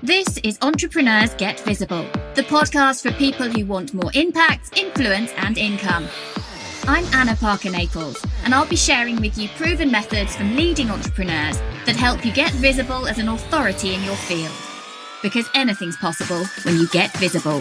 This is Entrepreneurs Get Visible, the podcast for people who want more impact, influence, and income. I'm Anna Parker-Naples, and I'll be sharing with you proven methods from leading entrepreneurs that help you get visible as an authority in your field. Because anything's possible when you get visible.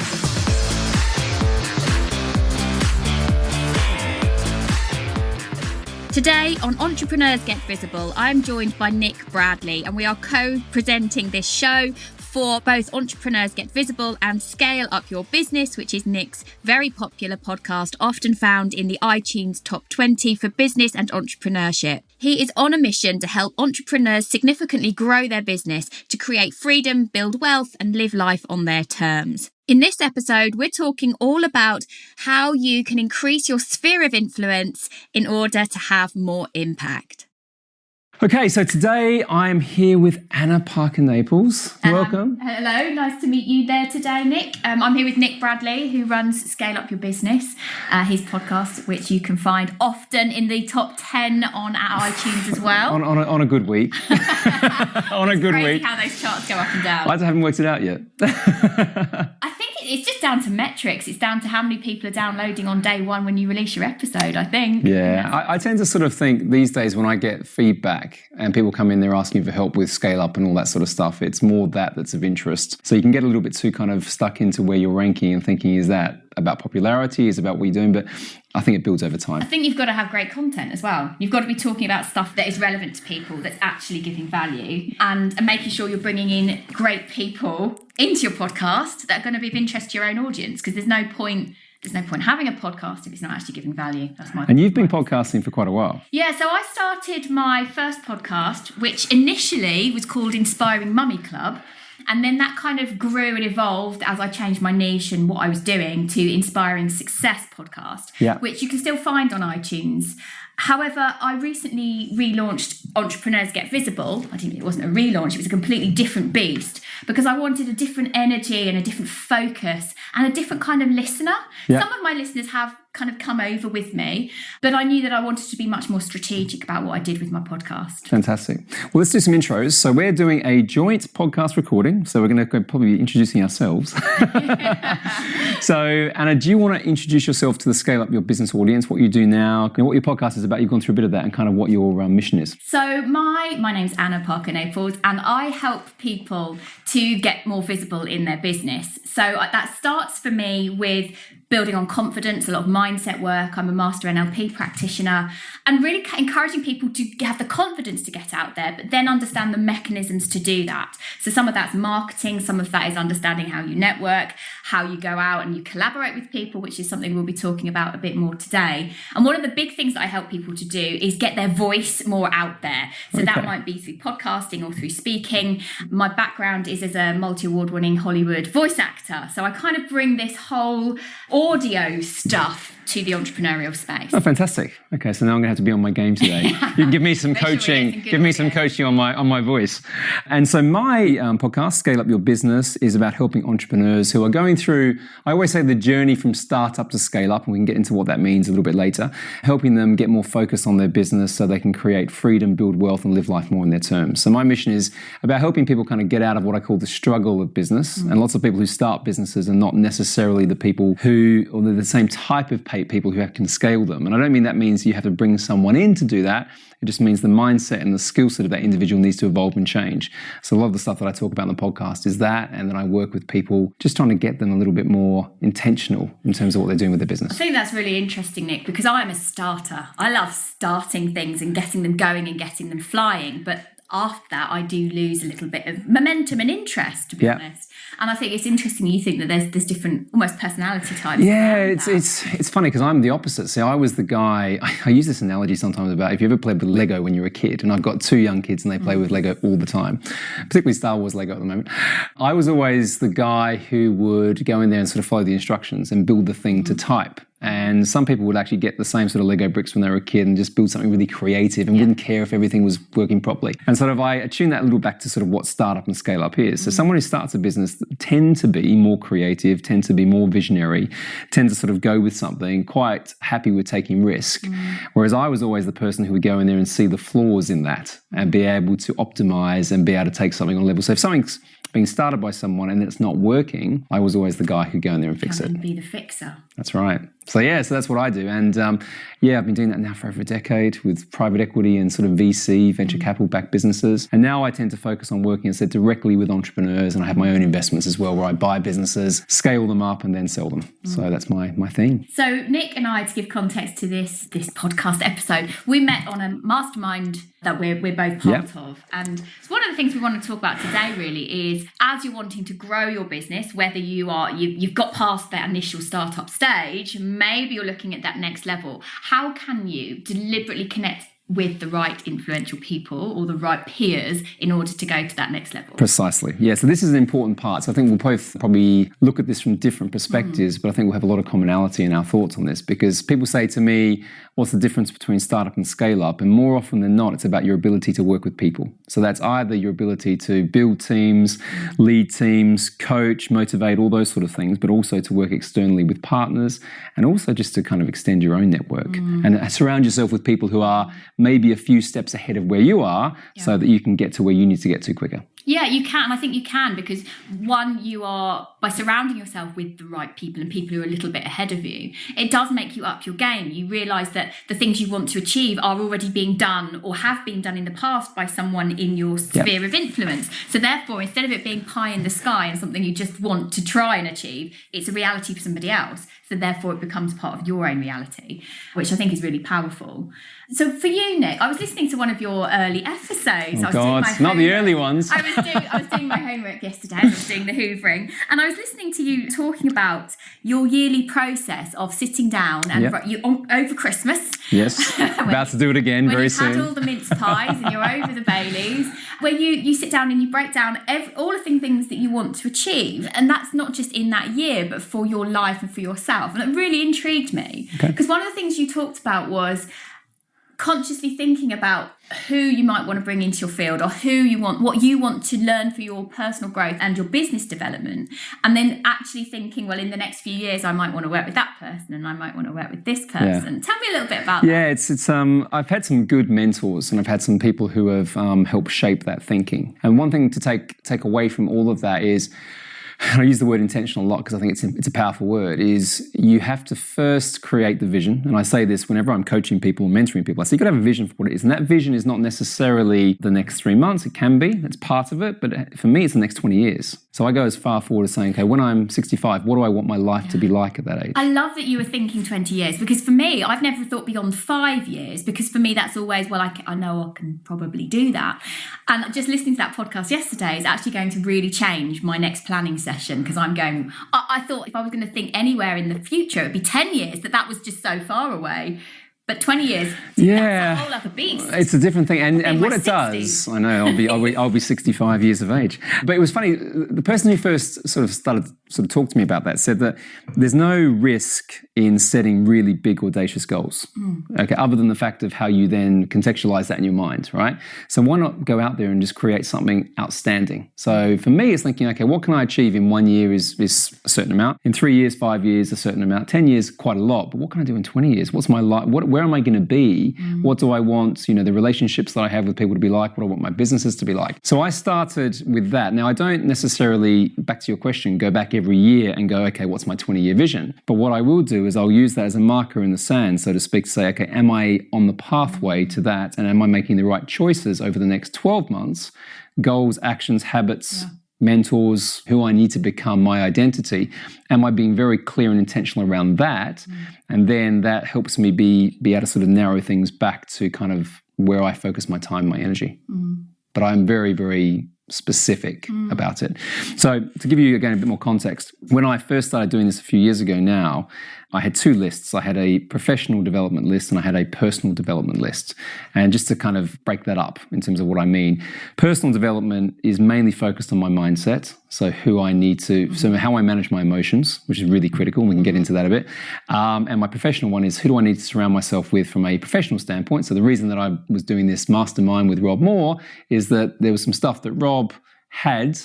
Today on Entrepreneurs Get Visible, I'm joined by Nick Bradley, and we are co-presenting this show for both Entrepreneurs Get Visible and Scale Up Your Business, which is Nick's very popular podcast, often found in the iTunes Top 20 for business and entrepreneurship. He is on a mission to help entrepreneurs significantly grow their business to create freedom, build wealth, and live life on their terms. In this episode, we're talking all about how you can increase your sphere of influence in order to have more impact. Okay, so today I'm here with Anna Parker-Naples. Welcome. Hello, nice to meet you there today, Nick. I'm here with Nick Bradley, who runs Scale Up Your Business, his podcast, which you can find often in the top 10 on our iTunes as well. on a good week. On a good week. How those charts go up and down. I haven't worked it out yet. I think it's just down to metrics. It's down to how many people are downloading on day one when you release your episode, I think. Yeah, I tend to sort of think these days when I get feedback and people come in, they're asking for help with scale up and all that sort of stuff, it's more that's of interest. So you can get a little bit too kind of stuck into where you're ranking and thinking, is that about popularity? Is it about what you're doing? But I think it builds over time. I think you've got to have great content as well. You've got to be talking about stuff that is relevant to people, that's actually giving value, and making sure you're bringing in great people into your podcast that are going to be of interest to your own audience, because there's no point having a podcast if it's not actually giving value. That's my And you've been podcasting for quite a while. Yeah, so I started my first podcast, which initially was called Inspiring Mummy Club. And then that kind of grew and evolved as I changed my niche and what I was doing to Inspiring Success Podcast, which you can still find on iTunes. However, I recently relaunched Entrepreneurs Get Visible. It wasn't a relaunch, it was a completely different beast, because I wanted a different energy and a different focus and a different kind of listener. Yeah. Some of my listeners have kind of come over with me, but I knew that I wanted to be much more strategic about what I did with my podcast. Fantastic. Well, let's do some intros. So we're doing a joint podcast recording. So we're going to probably be introducing ourselves. So Anna, do you want to introduce yourself to the Scale Up Your Business audience, what you do now, what your podcast is about? You've gone through a bit of that and kind of what your mission is. So my name's Anna Parker-Naples, and I help people to get more visible in their business. So that starts for me with building on confidence, a lot of mindset work. I'm a master NLP practitioner, and really encouraging people to have the confidence to get out there, but then understand the mechanisms to do that. So some of that's marketing, some of that is understanding how you network, how you go out and you collaborate with people, which is something we'll be talking about a bit more today. And one of the big things that I help people to do is get their voice more out there. So that might be through podcasting or through speaking. My background is as a multi-award winning Hollywood voice actor. So I kind of bring this whole audio stuff to the entrepreneurial space. Oh, fantastic. Okay, so now I'm going to have to be on my game today. You can give me some coaching. Give me some coaching on my voice. And so my podcast, Scale Up Your Business, is about helping entrepreneurs who are going through, I always say, the journey from startup to scale up, and we can get into what that means a little bit later, helping them get more focused on their business so they can create freedom, build wealth, and live life more in their terms. So my mission is about helping people kind of get out of what I call the struggle of business. And lots of people who start businesses are not necessarily the people who, or they're the same type of people who can scale them. And I don't mean that means you have to bring someone in to do that. It just means the mindset and the skill set of that individual needs to evolve and change. So a lot of the stuff that I talk about in the podcast is that, and then I work with people just trying to get them a little bit more intentional in terms of what they're doing with their business. I think that's really interesting, Nick, because I'm a starter. I love starting things and getting them going and getting them flying, but after that, I do lose a little bit of momentum and interest, to be honest. And I think it's interesting you think that there's different almost personality types. Yeah, it's funny because I'm the opposite. So I was the guy, I use this analogy sometimes about if you ever played with Lego when you were a kid, and I've got 2 young kids and they play with Lego all the time, particularly Star Wars Lego at the moment. I was always the guy who would go in there and sort of follow the instructions and build the thing to type. And some people would actually get the same sort of Lego bricks when they were a kid and just build something really creative and wouldn't care if everything was working properly. And sort of I attune that a little back to sort of what startup and scale up is. So someone who starts a business tend to be more creative, tend to be more visionary, tend to sort of go with something, quite happy with taking risk. Whereas I was always the person who would go in there and see the flaws in that and be able to optimize and be able to take something on a level. So if something's being started by someone and it's not working, I was always the guy who'd go in there and fix it. And be the fixer. That's right. So that's what I do. And I've been doing that now for over a decade with private equity and sort of VC, venture capital backed businesses. And now I tend to focus on working, as I said, directly with entrepreneurs, and I have my own investments as well, where I buy businesses, scale them up and then sell them. So that's my thing. So Nick and I, to give context to this podcast episode, we met on a mastermind that we're both part of. And one of the things we want to talk about today really is, as you're wanting to grow your business, whether you've got past that initial startup stage, maybe you're looking at that next level, how can you deliberately connect with the right influential people or the right peers in order to go to that next level? Precisely. Yeah, so this is an important part. So I think we'll both probably look at this from different perspectives, but I think we'll have a lot of commonality in our thoughts on this, because people say to me, what's the difference between startup and scale up? And more often than not, it's about your ability to work with people. So that's either your ability to build teams, lead teams, coach, motivate, all those sort of things, but also to work externally with partners, and also just to kind of extend your own network and surround yourself with people who are maybe a few steps ahead of where you are, so that you can get to where you need to get to quicker. Yeah, you can. And I think you can, because one, you are, by surrounding yourself with the right people and people who are a little bit ahead of you, it does make you up your game. You realise that the things you want to achieve are already being done or have been done in the past by someone in your sphere of influence. So therefore, instead of it being pie in the sky and something you just want to try and achieve, it's a reality for somebody else. So therefore, it becomes part of your own reality, which I think is really powerful. So for you, Nick, I was listening to one of your early episodes. Oh, God, not the early ones. I was doing my homework yesterday. I was doing the hoovering. And I was listening to you talking about your yearly process of sitting down and over Christmas. Yes, about to do it again very soon. When you've had all the mince pies and you're over the Baileys, where you sit down and you break down all of the things that you want to achieve. And that's not just in that year, but for your life and for yourself. And it really intrigued me. Because one of the things you talked about was consciously thinking about who you might want to bring into your field, or what you want to learn for your personal growth and your business development, and then actually thinking, well, in the next few years I might want to work with that person and I might want to work with this person. Tell me a little bit about that. Yeah, it's I've had some good mentors, and I've had some people who have helped shape that thinking. And one thing to take away from all of that is, and I use the word intentional a lot because I think it's a powerful word, is you have to first create the vision. And I say this whenever I'm coaching people, mentoring people, I say you've got to have a vision for what it is. And that vision is not necessarily the next 3 months. It can be, that's part of it. But for me, it's the next 20 years. So I go as far forward as saying, okay, when I'm 65, what do I want my life to be like at that age? I love that you were thinking 20 years, because for me, I've never thought beyond 5 years, because for me, that's always, well, I know I can probably do that. And just listening to that podcast yesterday is actually going to really change my next planning session, because I'm going, I thought if I was going to think anywhere in the future, it'd be 10 years, that was just so far away. But 20 years, that's a whole other beast. It's a different thing. And what it does, I know, I'll be 65 years of age. But it was funny, the person who first sort of talked to me about that said that there's no risk in setting really big, audacious goals, okay, other than the fact of how you then contextualize that in your mind, right? So why not go out there and just create something outstanding? So for me, it's thinking, okay, what can I achieve in 1 year is a certain amount. In 3 years, 5 years, a certain amount. 10 years, quite a lot. But what can I do in 20 years? What's my life? Where am I going to be? What do I want, the relationships that I have with people to be like? What do I want my businesses to be like? So I started with that. Now, I don't necessarily, back to your question, go back every year and go, okay, what's my 20-year vision? But what I will do is I'll use that as a marker in the sand, so to speak, to say, okay, am I on the pathway to that? And am I making the right choices over the next 12 months? Goals, actions, habits, mentors, who I need to become, my identity. Am I being very clear and intentional around that? And then that helps me be able to sort of narrow things back to kind of where I focus my time, my energy. But I'm very, very specific about it. So to give you, again, a bit more context, when I first started doing this a few years ago now, I had two lists. I had a professional development list and I had a personal development list. And just to kind of break that up in terms of what I mean, personal development is mainly focused on my mindset. So who I need to, so how I manage my emotions, which is really critical. We can get into that a bit. And my professional one is who do I need to surround myself with from a professional standpoint. So the reason that I was doing this mastermind with Rob Moore is that there was some stuff that Rob had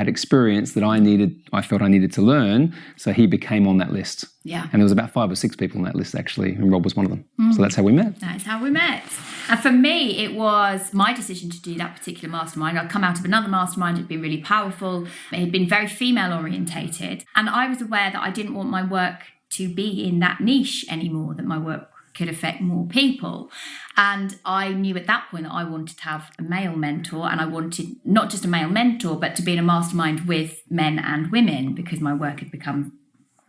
experienced that I felt I needed to learn. So he became on that list. Yeah. And there was about 5 or 6 people on that list, actually, and Rob was one of them. So that's how we met. That's how we met. And for me, it was my decision to do that particular mastermind. I'd come out of another mastermind, it had been really powerful. It had been very female orientated. And I was aware that I didn't want my work to be in that niche anymore, that my work could affect more people. And I knew at that point that I wanted to have a male mentor, and I wanted not just a male mentor, but to be in a mastermind with men and women, because my work had become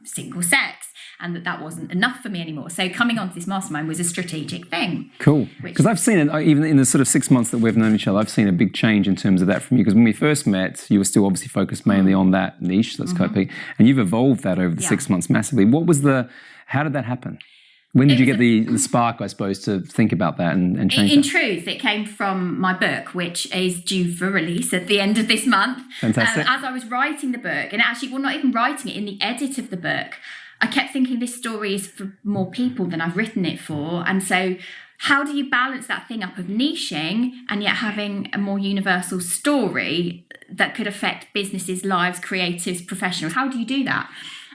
single sex, and that wasn't enough for me anymore. So coming onto this mastermind was a strategic thing. Cool. Because I've seen it, even in the sort of 6 months that we've known each other, I've seen a big change in terms of that from you. Because when we first met, you were still obviously focused mainly on that niche, that's coping, and you've evolved that over the 6 months massively. How did that happen? When did you get the spark, I suppose, to think about that and change In that? truth, it came from my book, which is due for release at the end of this month. Fantastic. As I was writing the book, and actually, well, not even writing it, in the edit of the book, I kept thinking this story is for more people than I've written it for. And so how do you balance that thing up of niching and yet having a more universal story that could affect businesses, lives, creatives, professionals? How do you do that?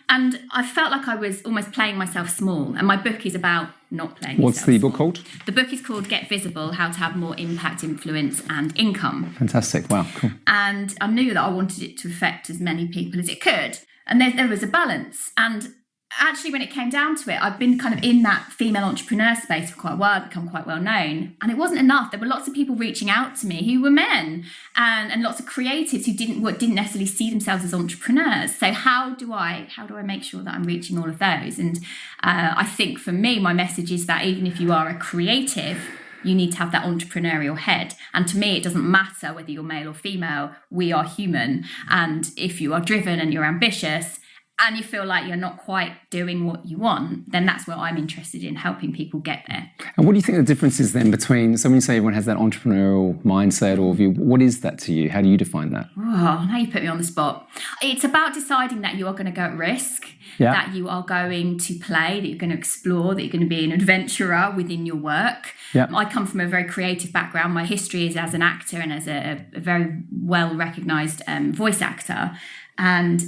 And I felt like I was almost playing myself small. And my book is about not playing What's yourself the small. book called? The book is called Get Visible, How to Have More Impact, Influence and Income. Fantastic. Wow, cool. And I knew that I wanted it to affect as many people as it could. And there was a balance. And actually, when it came down to it, I've been kind of in that female entrepreneur space for quite a while, become quite well known. And it wasn't enough. There were lots of people reaching out to me who were men, and lots of creatives who didn't necessarily see themselves as entrepreneurs. So how do I make sure that I'm reaching all of those? And I think for me, my message is that even if you are a creative, you need to have that entrepreneurial head. And to me, it doesn't matter whether you're male or female. We are human. And if you are driven and you're ambitious, and you feel like you're not quite doing what you want, then that's where I'm interested in, helping people get there. And what do you think the difference is then between, so when you say everyone has that entrepreneurial mindset or view, what is that to you? How do you define that? Oh, now you put me on the spot. It's about deciding that you are going to go at risk, that you are going to play, that you're going to explore, that you're going to be an adventurer within your work. Yeah. I come from a very creative background. My history is as an actor and as a very well-recognised voice actor. And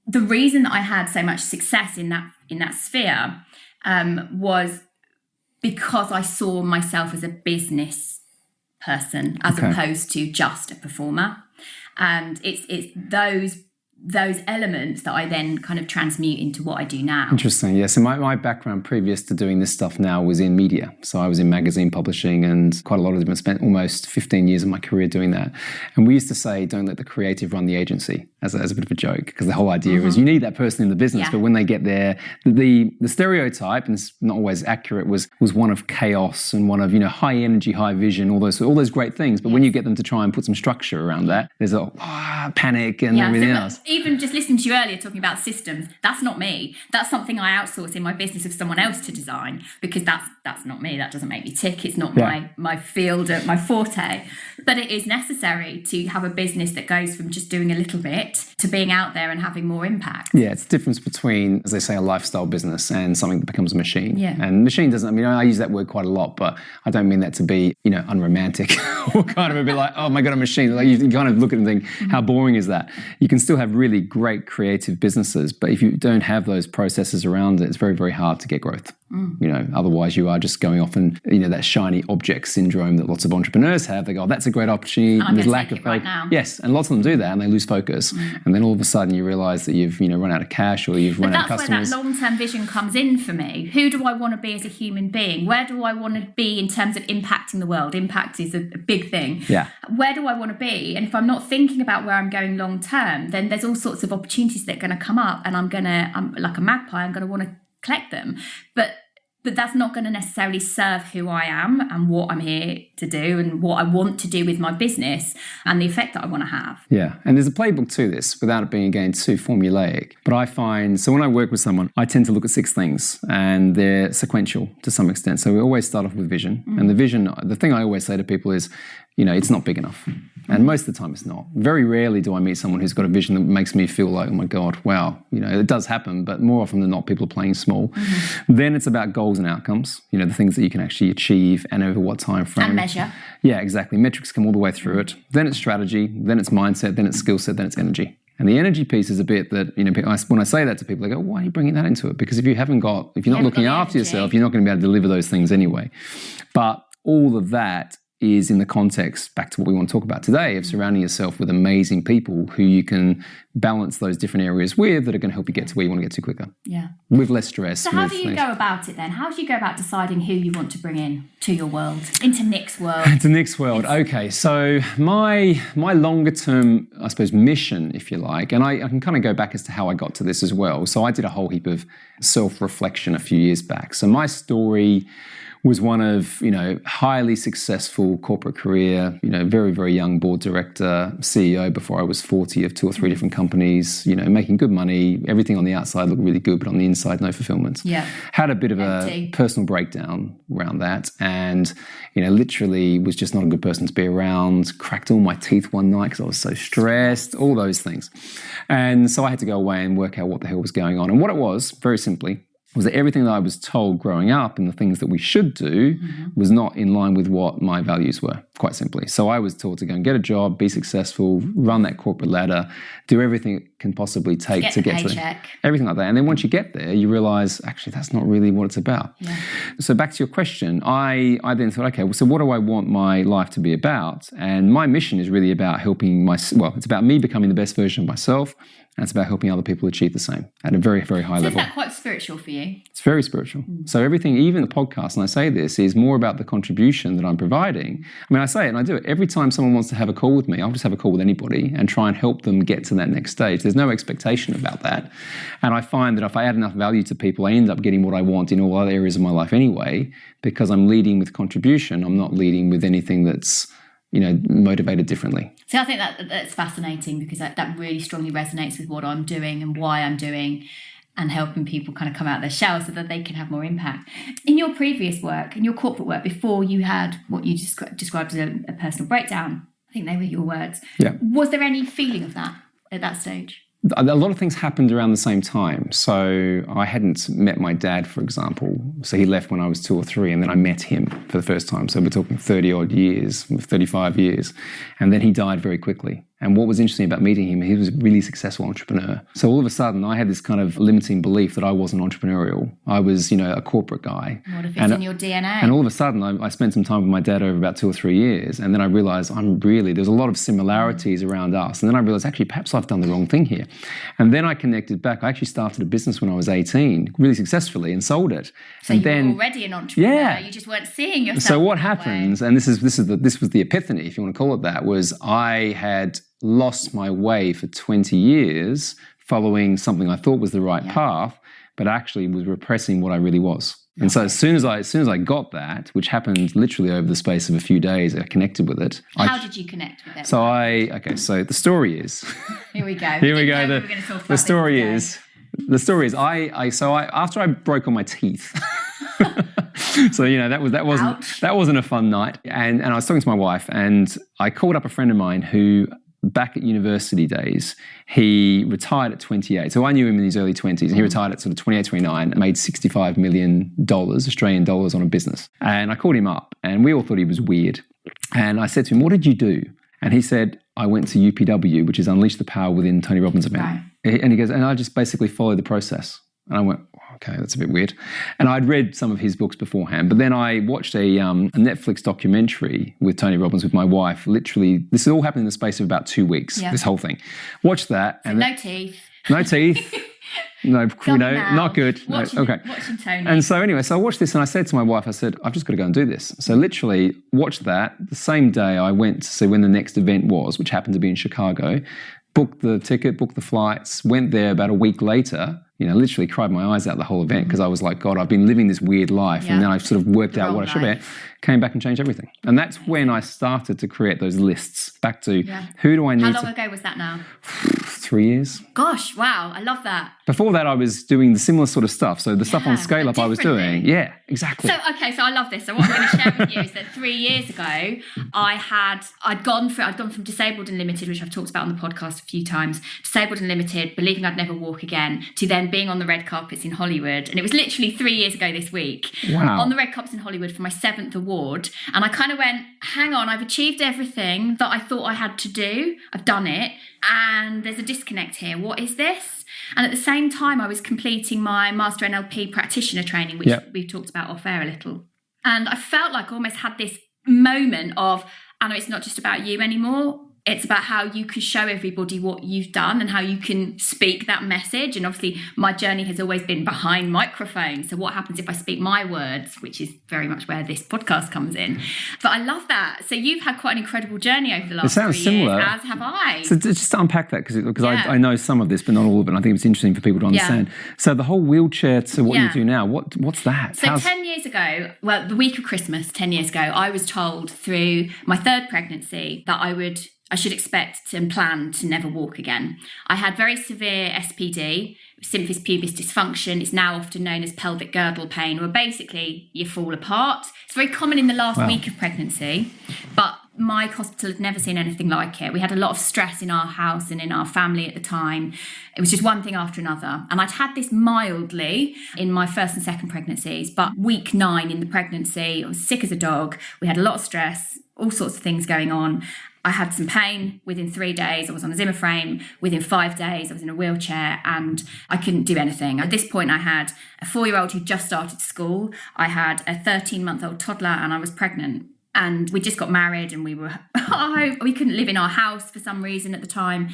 the reason that I had so much success in that sphere was because I saw myself as a business person as opposed to just a performer. And it's those elements that I then kind of transmute into what I do now. Interesting. Yeah. So my background previous to doing this stuff now was in media. So I was in magazine publishing, and quite a lot of them. I spent almost 15 years of my career doing that. And we used to say, don't let the creative run the agency, as a bit of a joke, because the whole idea is you need that person in the business, but when they get there, the stereotype, and it's not always accurate, was one of chaos and one of, high energy, high vision, all those great things. But when you get them to try and put some structure around that, there's a panic and everything else. Even just listening to you earlier talking about systems, that's not me. That's something I outsource in my business of someone else to design, because that's not me. That doesn't make me tick. It's not my field, my forte. But it is necessary to have a business that goes from just doing a little bit to being out there and having more impact. Yeah, it's the difference between, as they say, a lifestyle business and something that becomes a machine. Yeah. And machine doesn't, I use that word quite a lot, but I don't mean that to be, unromantic or kind of a bit like, oh my God, a machine. Like you kind of look at it and think, how boring is that? You can still have really great creative businesses, but if you don't have those processes around it, it's very, very hard to get growth. Otherwise you are just going off and, that shiny object syndrome that lots of entrepreneurs have. They go, oh, that's a great opportunity. And there's lack of right now. Yes. And lots of them do that and they lose focus. And then all of a sudden you realize that you've, run out of cash or you've run out of customers. That's where that long-term vision comes in for me. Who do I want to be as a human being? Where do I want to be in terms of impacting the world? Impact is a big thing. Yeah. Where do I want to be? And if I'm not thinking about where I'm going long-term, then there's all sorts of opportunities that are going to come up, and I'm like a magpie, I'm going to want to collect them. But that's not going to necessarily serve who I am and what I'm here to do and what I want to do with my business and the effect that I want to have. Yeah. And there's a playbook to this without it being, again, too formulaic. But I find, so when I work with someone, I tend to look at 6 things and they're sequential to some extent. So we always start off with vision. And the vision, the thing I always say to people is, it's not big enough. And most of the time it's not. Very rarely do I meet someone who's got a vision that makes me feel like, oh my God, wow. It does happen, but more often than not, people are playing small. Then it's about goals and outcomes, the things that you can actually achieve and over what time frame. And measure. Yeah, exactly. Metrics come all the way through it. Then it's strategy, then it's mindset, then it's skill set, then it's energy. And the energy piece is a bit that, when I say that to people, they go, why are you bringing that into it? Because if you're not looking after yourself, you're not going to be able to deliver those things anyway. But all of that is in the context, back to what we want to talk about today, of surrounding yourself with amazing people who you can balance those different areas with that are going to help you get to where you want to get to quicker. Yeah. With less stress. So how do you go about it then? How do you go about deciding who you want to bring in to your world, into Nick's world? Into Nick's world. Okay, so my longer term, I suppose, mission, if you like, and I can kind of go back as to how I got to this as well. So I did a whole heap of self-reflection a few years back. So my story was one of, highly successful corporate career, very, very young board director, CEO before I was 40 of 2 or 3 different companies, making good money. Everything on the outside looked really good, but on the inside, no fulfillment. Yeah. Had a bit of a personal breakdown around that and, literally was just not a good person to be around, cracked all my teeth one night because I was so stressed, all those things. And so I had to go away and work out what the hell was going on. And what it was, very simply, was that everything that I was told growing up and the things that we should do was not in line with what my values were, quite simply. So I was taught to go and get a job, be successful, run that corporate ladder, do everything it can possibly take to get to everything like that. And then once you get there, you realize, actually, that's not really what it's about. Yeah. So back to your question, I then thought, okay, well, so what do I want my life to be about? And my mission is really about helping it's about me becoming the best version of myself. And it's about helping other people achieve the same at a very, very high level. So is that quite spiritual for you? It's very spiritual. So everything, even the podcast, and I say this, is more about the contribution that I'm providing. I mean, I say it and I do it. Every time someone wants to have a call with me, I'll just have a call with anybody and try and help them get to that next stage. There's no expectation about that. And I find that if I add enough value to people, I end up getting what I want in all other areas of my life anyway, because I'm leading with contribution. I'm not leading with anything that's motivated differently. So I think that's fascinating because that really strongly resonates with what I'm doing and why I'm doing and helping people kind of come out of their shell so that they can have more impact. In your previous work, in your corporate work, before you had what you described as a personal breakdown, I think they were your words. Yeah. Was there any feeling of that at that stage? A lot of things happened around the same time. So I hadn't met my dad, for example. So he left when I was 2 or 3, and then I met him for the first time. So we're talking 30-odd years, 35 years. And then he died very quickly. And what was interesting about meeting him, he was a really successful entrepreneur. So all of a sudden, I had this kind of limiting belief that I wasn't entrepreneurial. I was, a corporate guy. What if it's in your DNA? And all of a sudden, I spent some time with my dad over about 2 or 3 years. And then I realized there's a lot of similarities around us. And then I realized, actually, perhaps I've done the wrong thing here. And then I connected back. I actually started a business when I was 18, really successfully, and sold it. So you were already an entrepreneur. Yeah. You just weren't seeing yourself. So what happens, and this was the epiphany, if you want to call it that, was I had lost my way for 20 years following something I thought was the right path, but actually was repressing what I really was. And so as soon as I got that, which happened literally over the space of a few days, I connected with it. How did you connect with it? So the story is. Here we go. The story is after I broke all my teeth. So that wasn't a fun night, and I was talking to my wife, and I called up a friend of mine who, back at university days, he retired at 28. So I knew him in his early 20s, and he retired at sort of 28, 29, and made $65 million Australian dollars on a business. And I called him up, and we all thought he was weird. And I said to him, "What did you do?" And he said, "I went to UPW, which is Unleash the Power Within Tony Robbins event." Right. And he goes, "And I just basically followed the process." And I went, okay, that's a bit weird. And I'd read some of his books beforehand, but then I watched a Netflix documentary with Tony Robbins with my wife. Literally, this all happened in the space of about 2 weeks, this whole thing. Watched that. So no teeth. No teeth. No, not good. Watching Tony. And so anyway, I watched this and I said to my wife, I said, I've just got to go and do this. So literally watched that. The same day I went to see when the next event was, which happened to be in Chicago, booked the ticket, booked the flights, went there about a week later, literally cried my eyes out the whole event because I was like, God, I've been living this weird life. Yeah. And then I sort of worked out what I should be. Came back and changed everything. And that's when I started to create those lists back to who do I need. How long ago was that now? 3 years. Gosh, wow. I love that. Before that, I was doing the similar sort of stuff. So the stuff on Scale Up I was doing. Yeah, exactly. So I love this. So what I'm going to share with you is that 3 years ago, I'd gone from Disabled and Limited, which I've talked about on the podcast a few times, Disabled and Limited, believing I'd never walk again, to then being on the red carpets in Hollywood. And it was literally 3 years ago this week. Wow. On the red carpets in Hollywood for my 7th award. And I kind of went, hang on, I've achieved everything that I thought I had to do. I've done it. And there's a disconnect here. What is this? And at the same time, I was completing my Master NLP practitioner training, which we've talked about off air a little. And I felt like I almost had this moment of, Anna, it's not just about you anymore. It's about how you can show everybody what you've done and how you can speak that message. And obviously, my journey has always been behind microphones. So what happens if I speak my words, which is very much where this podcast comes in. But I love that. So you've had quite an incredible journey over the last 3 years, similar. as have I. So just to unpack that, because I know some of this, but not all of it. And I think it's interesting for people to understand. So the whole wheelchair to what you do now, what's that? So 10 years ago, well, the week of Christmas, 10 years ago, I was told through my third pregnancy that I should expect and plan to never walk again. I had very severe SPD, symphysis pubis dysfunction. It's now often known as pelvic girdle pain, where basically you fall apart. It's very common in the last week of pregnancy, but my hospital had never seen anything like it. We had a lot of stress in our house and in our family at the time. It was just one thing after another. And I'd had this mildly in my first and second pregnancies, but week 9 in the pregnancy, I was sick as a dog. We had a lot of stress, all sorts of things going on. I had some pain within 3 days. I was on a Zimmer frame. Within 5 days, I was in a wheelchair and I couldn't do anything. At this point, I had a 4-year-old who just started school. I had a 13-month-old toddler and I was pregnant. And we just got married and we couldn't live in our house for some reason at the time.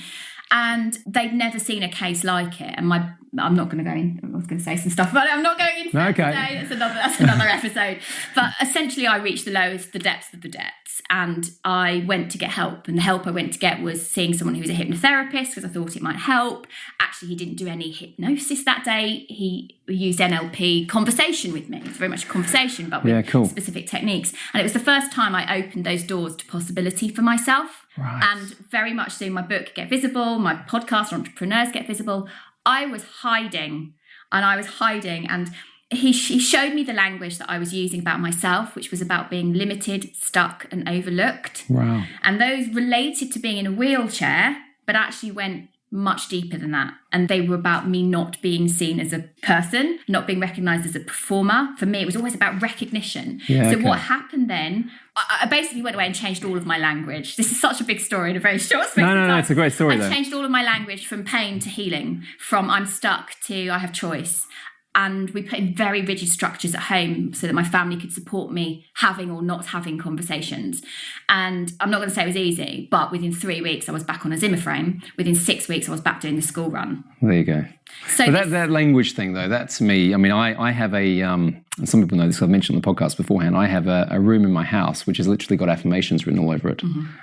And they'd never seen a case like it. And I'm not going to go in. I was going to say some stuff, but I'm not going into that today. That's another episode. But essentially, I reached the depths of the depths. And I went to get help. And the help I went to get was seeing someone who was a hypnotherapist because I thought it might help. Actually, he didn't do any hypnosis that day. He used NLP conversation with me. It was very much a conversation, but with specific techniques. And it was the first time I opened those doors to possibility for myself. Right. And very much so my book Get Visible, my podcast Entrepreneurs Get Visible, I was hiding. And he showed me the language that I was using about myself, which was about being limited, stuck and overlooked. Wow. And those related to being in a wheelchair, but actually went much deeper than that. And they were about me not being seen as a person, not being recognised as a performer. For me, it was always about recognition. What happened then, I basically went away and changed all of my language. This is such a big story in a very short space of time. No, it's a great story though. I changed all of my language from pain to healing, from I'm stuck to I have choice. And we put in very rigid structures at home so that my family could support me having or not having conversations. And I'm not going to say it was easy, but within 3 weeks, I was back on a Zimmer frame. Within 6 weeks, I was back doing the school run. There you go. So that language thing, though, that's me. I mean, I have and some people know this, I've mentioned on the podcast beforehand, I have a room in my house which has literally got affirmations written all over it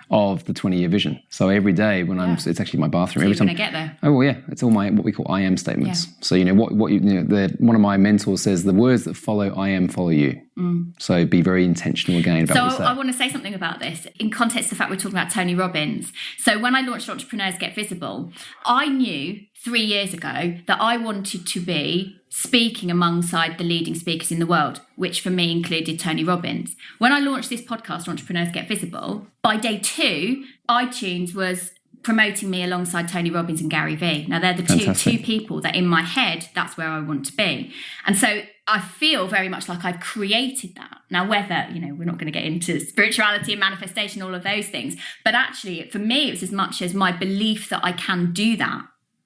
of the 20-year vision. So every day when it's actually my bathroom. So every time you're going to get there. Oh, well, yeah. It's all what we call I am statements. Yeah. So, one of my mentors says, the words that follow I am follow you. So be very intentional again about what you say. I want to say something about this in context of the fact we're talking about Tony Robbins. So when I launched Entrepreneurs Get Visible, I knew 3 years ago that I wanted to be speaking alongside the leading speakers in the world, which for me included Tony Robbins. When I launched this podcast, Entrepreneurs Get Visible, by day 2, iTunes was promoting me alongside Tony Robbins and Gary Vee. Now, they're the two people that in my head, that's where I want to be. And so I feel very much like I've created that. Now, whether, we're not going to get into spirituality and manifestation, all of those things, but actually, for me, it was as much as my belief that I can do that.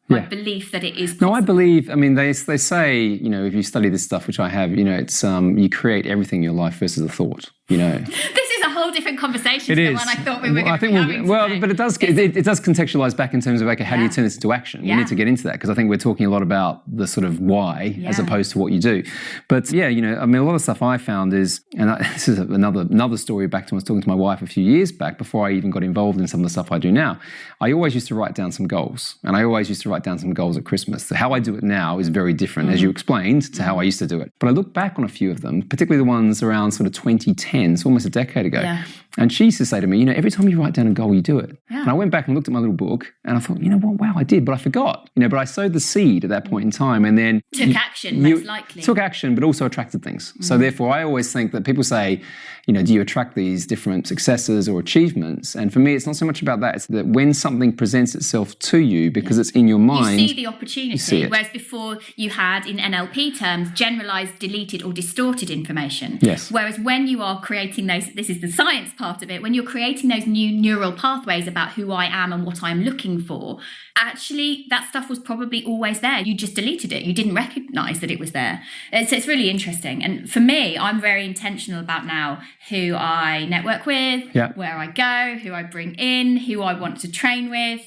My belief that it is possible. No, I believe, they say, if you study this stuff, which I have, it's you create everything in your life versus a thought, This is a whole different conversation to the one I thought we were going to be having today. But it does contextualize back in terms of, how do you turn this into action? We need to get into that because I think we're talking a lot about the sort of why as opposed to what you do. But a lot of stuff I found is, this is another story back to when I was talking to my wife a few years back before I even got involved in some of the stuff I do now. I always used to write down some goals, and I always used to write down some goals at Christmas. So how I do it now is very different, as you explained, to how I used to do it. But I look back on a few of them, particularly the ones around sort of 2010, so almost a decade ago. Yeah. And she used to say to me, every time you write down a goal, you do it. Yeah. And I went back and looked at my little book and I thought, wow, I did, but I forgot. But I sowed the seed at that point in time and then... Took action, most likely. Took action, but also attracted things. So therefore, I always think that people say, do you attract these different successes or achievements? And for me, it's not so much about that. It's that when something presents itself to you, because it's in your mind... You see the opportunity, whereas before you had, in NLP terms, generalised, deleted or distorted information. Yes. Whereas when you are creating those, this is the science part part of it, when you're creating those new neural pathways about who I am and what I'm looking for, actually that stuff was probably always there. You just deleted it. You didn't recognize that it was there. So it's really interesting. And for me, I'm very intentional about now who I network with, where I go, who I bring in, who I want to train with.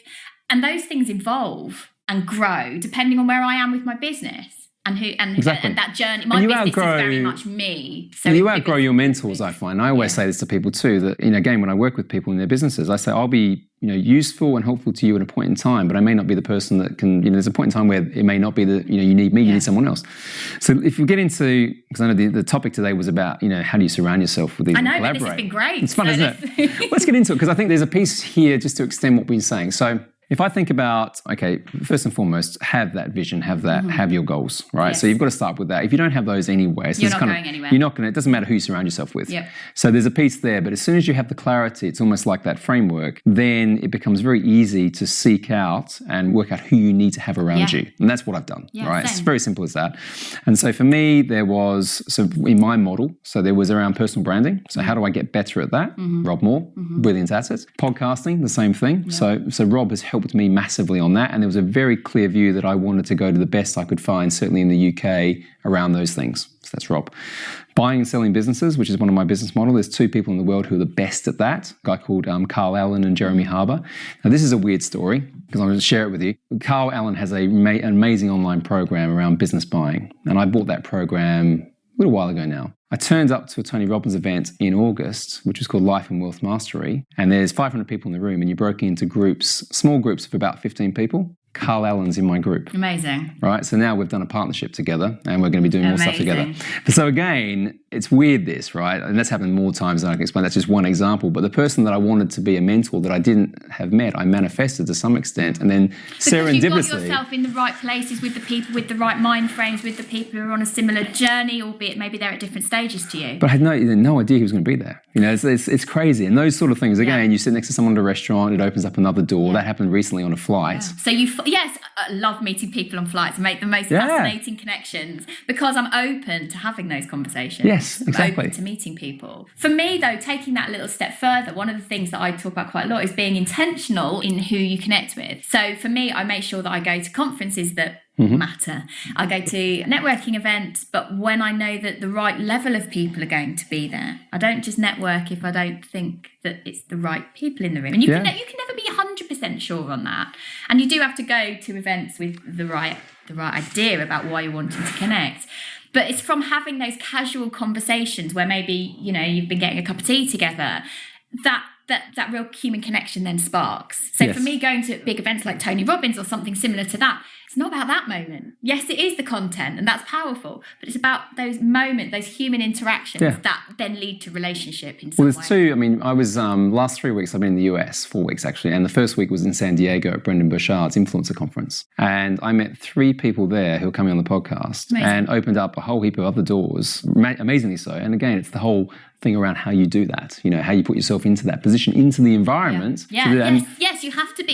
And those things evolve and grow depending on where I am with my business. And that journey, my business is very much me. So you outgrow your mentors, I find. I always say this to people too, that, again, when I work with people in their businesses, I say, I'll be, useful and helpful to you at a point in time, but I may not be the person that can, there's a point in time where it may not be that, you need me, you need someone else. So if you get into, because I know the topic today was about, how do you surround yourself with these and collaborate. But this has been great. It's fun, isn't it? Let's get into it, because I think there's a piece here just to extend what we've been saying. So if I think about, okay, first and foremost, have that vision, have your goals, right? Yes. So you've got to start with that. If you don't have those anyway, so you're not going anywhere. You're not going to, it doesn't matter who you surround yourself with. Yep. So there's a piece there, but as soon as you have the clarity, it's almost like that framework, then it becomes very easy to seek out and work out who you need to have around you. And that's what I've done, right? Same. It's very simple as that. And so for me, so in my model, so there was around personal branding. So how do I get better at that? Rob Moore, brilliant at it. Podcasting, the same thing. Yeah. So Rob has helped me massively on that, and there was a very clear view that I wanted to go to the best I could find, certainly in the UK, around those things. So that's Rob. Buying and selling businesses, which is one of my business models. There's two people in the world who are the best at that, a guy called Carl Allen and Jeremy Harbour. Now, this is a weird story, because I'm going to share it with you. Carl Allen has an amazing online program around business buying, and I bought that program a little while ago now. I turned up to a Tony Robbins event in August, which was called Life and Wealth Mastery. And there's 500 people in the room, and you broke into groups, small groups of about 15 people. Carl Allen's in my group. Amazing. Right, so now we've done a partnership together, and we're going to be doing more stuff together. But so again, it's weird this, right? And that's happened more times than I can explain. That's just one example. But the person that I wanted to be a mentor that I didn't have met, I manifested to some extent. And then serendipitously... Because you've got yourself in the right places with the people, with the right mind frames, with the people who are on a similar journey, albeit maybe they're at different stages to you. But I had no idea he was going to be there. It's crazy. And those sort of things, again, you sit next to someone at a restaurant, it opens up another door. That happened recently on a flight. Yeah. So I love meeting people on flights and make the most fascinating connections, because I'm open to having those conversations. Yes, exactly. I'm open to meeting people. For me, though, taking that a little step further, one of the things that I talk about quite a lot is being intentional in who you connect with. So for me, I make sure that I go to conferences that matter. I go to networking events, but when I know that the right level of people are going to be there. I don't just network if I don't think that it's the right people in the room. And you can never be 100% sure on that. And you do have to go to events with the right idea about why you're wanting to connect. But it's from having those casual conversations where maybe, you've been getting a cup of tea together, that real human connection then sparks. So for me, going to big events like Tony Robbins or something similar to that, it's not about that moment. Yes, it is the content, and that's powerful, but it's about those moments, those human interactions that then lead to relationship in some way. Well, there's two. I was, last 3 weeks, I've been in the US, 4 weeks actually, and the first week was in San Diego at Brendan Burchard's Influencer Conference. And I met 3 people there who were coming on the podcast. Amazing. And opened up a whole heap of other doors, amazingly so. And again, it's the whole thing around how you do that, how you put yourself into that position, into the environment. Yes, you have to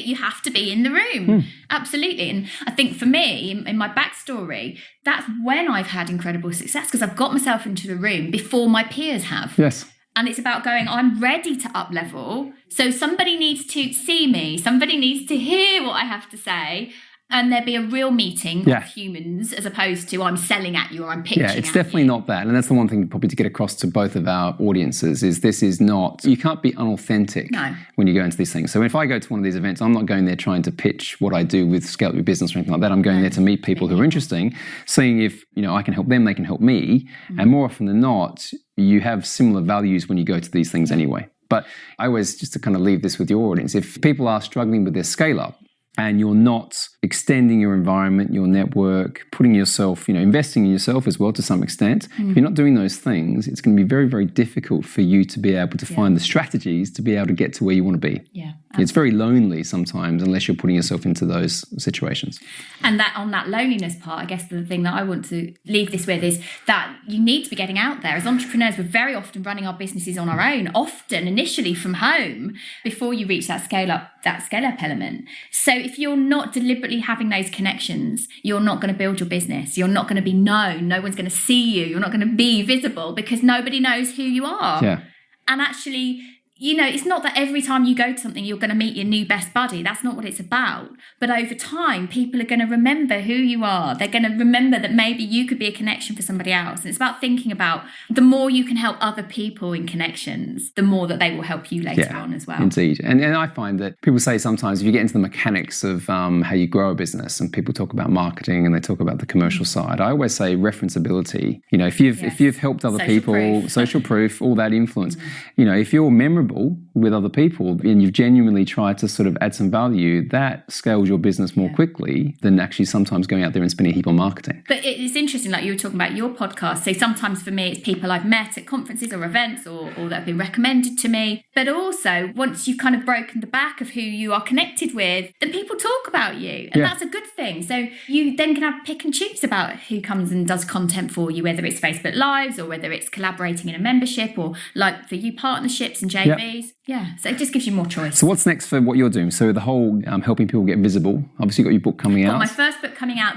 be in the room. Absolutely. And I think for me, in my backstory, that's when I've had incredible success, because I've got myself into the room before my peers have. Yes. And it's about going, I'm ready to up level. So somebody needs to see me. Somebody needs to hear what I have to say. And there be a real meeting of humans, as opposed to I'm selling at you or I'm pitching at you. Yeah, it's definitely not that. And that's the one thing probably to get across to both of our audiences is this is not, you can't be unauthentic when you go into these things. So if I go to one of these events, I'm not going there trying to pitch what I do with Scale Up Your Business or anything like that. I'm going there to meet people who are interesting, seeing if, I can help them, they can help me. And more often than not, you have similar values when you go to these things anyway. But I always, just to kind of leave this with your audience, if people are struggling with their scale up, and you're not extending your environment, your network, putting yourself, investing in yourself as well to some extent. If you're not doing those things, it's going to be very, very difficult for you to be able to find the strategies to be able to get to where you want to be. Yeah, it's very lonely sometimes unless you're putting yourself into those situations. And that on that loneliness part, I guess the thing that I want to leave this with is that you need to be getting out there. As entrepreneurs, we're very often running our businesses on our own, often initially from home, before you reach that scale up element. So if you're not deliberately having those connections, you're not going to build your business. You're not going to be known. No one's going to see you. You're not going to be visible because nobody knows who you are. Yeah. And actually, it's not that every time you go to something, you're going to meet your new best buddy. That's not what it's about. But over time, people are going to remember who you are. They're going to remember that maybe you could be a connection for somebody else. And it's about thinking about the more you can help other people in connections, the more that they will help you later on as well. Indeed. And I find that people say sometimes if you get into the mechanics of how you grow a business, and people talk about marketing and they talk about the commercial side, I always say referenceability. If you've helped other people, social proof, all that influence, if you're memorable with other people and you've genuinely tried to sort of add some value, that scales your business more quickly than actually sometimes going out there and spending a heap on marketing. But it's interesting, like you were talking about your podcast. So sometimes for me, it's people I've met at conferences or events or that have been recommended to me. But also, once you've kind of broken the back of who you are connected with, then people talk about you. And that's a good thing. So you then can have pick and choose about who comes and does content for you, whether it's Facebook Lives or whether it's collaborating in a membership or like for you partnerships and JVs. Yeah, so it just gives you more choice. So what's next for what you're doing? So the whole helping people get visible. Obviously, you've got your book coming out. My first book coming out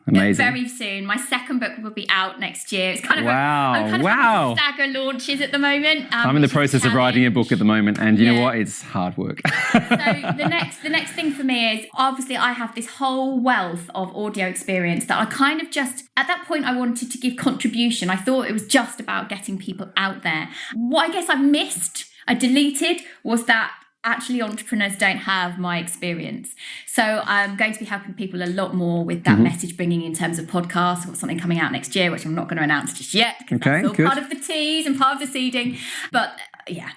very soon. My second book will be out next year. It's kind of I'm kind of stagger launches at the moment. I'm in the process of writing a book at the moment, and you know what? It's hard work. So the next thing for me is, obviously I have this whole wealth of audio experience that I kind of just, at that point I wanted to give contribution. I thought it was just about getting people out there. What I guess I deleted was that actually entrepreneurs don't have my experience. So I'm going to be helping people a lot more with that message bringing in terms of podcasts. I've got something coming out next year, which I'm not going to announce just yet, because that's all part of the tease and part of the seeding. But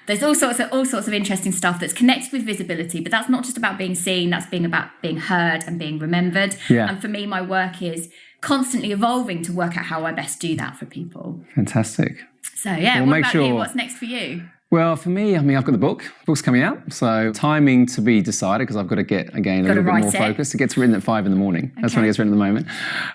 there's all sorts of interesting stuff that's connected with visibility, but that's not just about being seen, that's about being heard and being remembered. And for me, my work is constantly evolving to work out how I best do that for people. Fantastic. So what about you? What's next for you? Well, for me, I've got the book's coming out, so timing to be decided, because I've got to get, again, a little bit more focused. It gets written at 5 a.m. That's when it gets written at the moment.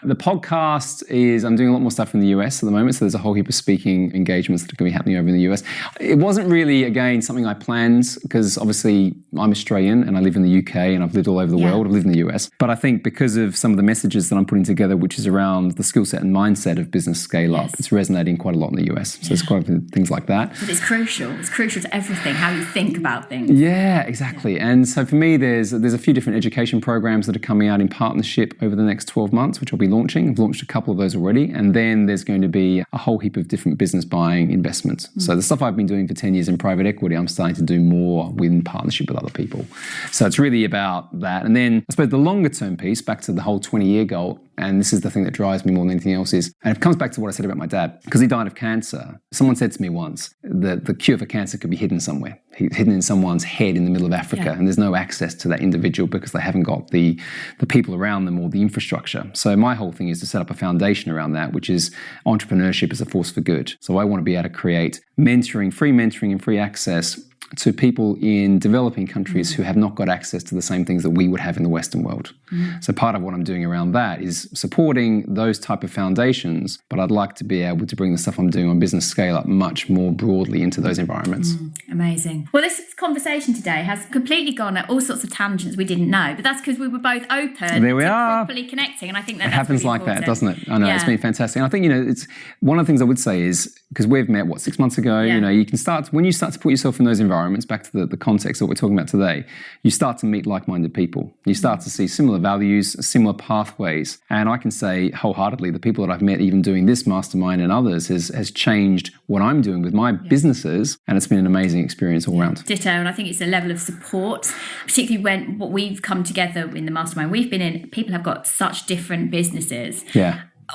The podcast I'm doing a lot more stuff in the US at the moment, so there's a whole heap of speaking engagements that are going to be happening over in the US. It wasn't really, again, something I planned, because obviously I'm Australian and I live in the UK and I've lived all over the world. I've lived in the US. But I think because of some of the messages that I'm putting together, which is around the skill set and mindset of business scale up, it's resonating quite a lot in the US. So there's quite a few things like that. But it's crucial. It's crucial to everything, how you think about things. Yeah, exactly. And so for me, there's a few different education programs that are coming out in partnership over the next 12 months, which I'll be launching. I've launched a couple of those already. And then there's going to be a whole heap of different business buying investments. So the stuff I've been doing for 10 years in private equity, I'm starting to do more in partnership with other people. So it's really about that. And then I suppose the longer term piece, back to the whole 20-year goal, and this is the thing that drives me more than anything else, is, and it comes back to what I said about my dad, because he died of cancer. Someone said to me once that the cure for cancer could be hidden somewhere, hidden in someone's head in the middle of Africa, and there's no access to that individual because they haven't got the people around them or the infrastructure. So my whole thing is to set up a foundation around that, which is entrepreneurship as a force for good. So I want to be able to create free mentoring and free access to people in developing countries who have not got access to the same things that we would have in the Western world. So part of what I'm doing around that is supporting those type of foundations, but I'd like to be able to bring the stuff I'm doing on business scale up much more broadly into those environments. Amazing. Well, this conversation today has completely gone at all sorts of tangents we didn't know, but that's because we were both open to properly connecting, and I think that happens really like that, doesn't it? I know, it's been fantastic. And I think, it's one of the things I would say is, because we've met, 6 months ago, you can start, when you start to put yourself in those environments, back to the context that we're talking about today, you start to meet like-minded people. You start to see similar values, similar pathways. And I can say wholeheartedly, the people that I've met even doing this mastermind and others has changed what I'm doing with my businesses. And it's been an amazing experience all around. Ditto. And I think it's a level of support, particularly when what we've come together in the mastermind we've been in, people have got such different businesses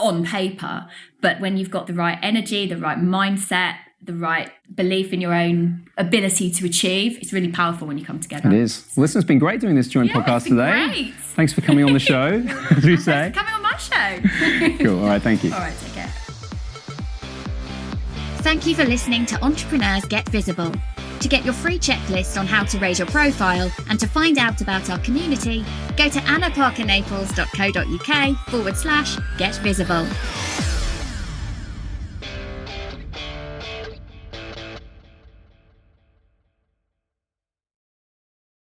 on paper. But when you've got the right energy, the right mindset, the right belief in your own ability to achieve, it's really powerful when you come together. It is. Well, listen, it's been great doing this joint podcast today. Great. Thanks for coming on the show, as we say. Thanks for coming on my show. Cool. All right, thank you. All right, take care. Thank you for listening to Entrepreneurs Get Visible. To get your free checklist on how to raise your profile and to find out about our community, go to annaparkernaples.co.uk/get visible.